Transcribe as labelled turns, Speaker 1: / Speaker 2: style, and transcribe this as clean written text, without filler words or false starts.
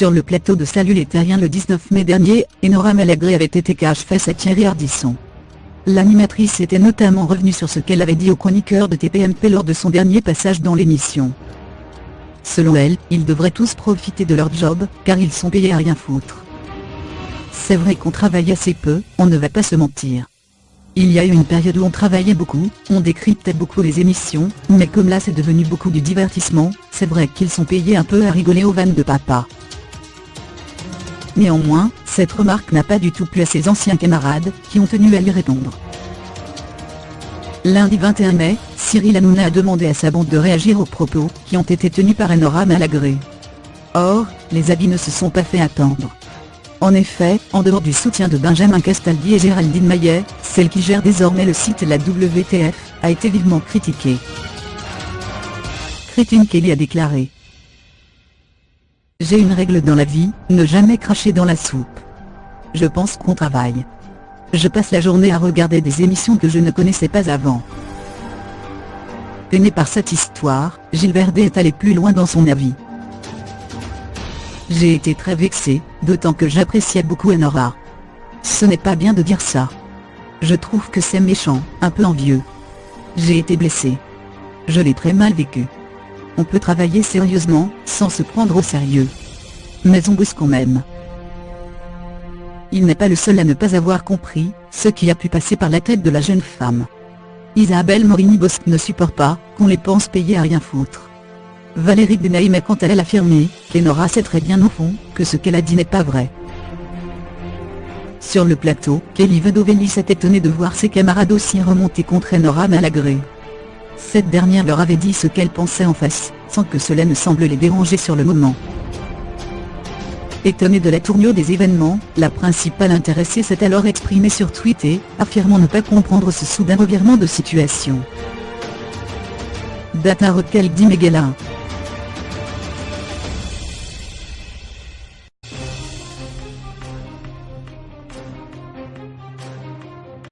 Speaker 1: Sur le plateau de Salut les Terriens le 19 mai dernier, Enora Malagré avait été cache-face à Thierry Ardisson. L'animatrice était notamment revenue sur ce qu'elle avait dit au chroniqueur de TPMP lors de son dernier passage dans l'émission. Selon elle, ils devraient tous profiter de leur job, car ils sont payés à rien foutre. C'est vrai qu'on travaille assez peu, on ne va pas se mentir. Il y a eu une période où on travaillait beaucoup, on décryptait beaucoup les émissions, mais comme là c'est devenu beaucoup du divertissement, c'est vrai qu'ils sont payés un peu à rigoler aux vannes de papa. Néanmoins, cette remarque n'a pas du tout plu à ses anciens camarades, qui ont tenu à lui répondre. Lundi 21 mai, Cyril Hanouna a demandé à sa bande de réagir aux propos qui ont été tenus par Enora Malagré. Or, les avis ne se sont pas fait attendre. En effet, en dehors du soutien de Benjamin Castaldi et Géraldine Maillet, celle qui gère désormais le site La WTF, a été vivement critiquée. Chrétine Kelly a déclaré: J'ai une règle dans la vie, ne jamais cracher dans la soupe. Je pense qu'on travaille. Je passe la journée à regarder des émissions que je ne connaissais pas avant. Peiné par cette histoire, Gilles Verdet est allé plus loin dans son avis. J'ai été très vexé, d'autant que j'appréciais beaucoup Enora. Ce n'est pas bien de dire ça. Je trouve que c'est méchant, un peu envieux. J'ai été blessé. Je l'ai très mal vécu. On peut travailler sérieusement, sans se prendre au sérieux. Mais on bosse quand même. Il n'est pas le seul à ne pas avoir compris ce qui a pu passer par la tête de la jeune femme. Isabelle Morini-Bosc ne supporte pas qu'on les pense payés à rien foutre. Valérie Benaïm a quant à elle affirmé qu'Enora sait très bien au fond que ce qu'elle a dit n'est pas vrai. Sur le plateau, Kelly Vedovelli s'est étonnée de voir ses camarades aussi remonter contre Enora Malagré. Cette dernière leur avait dit ce qu'elle pensait en face, sans que cela ne semble les déranger sur le moment. Étonnée de la tournure des événements, la principale intéressée s'est alors exprimée sur Twitter, affirmant ne pas comprendre ce soudain revirement de situation. Data Roquel dit Megala.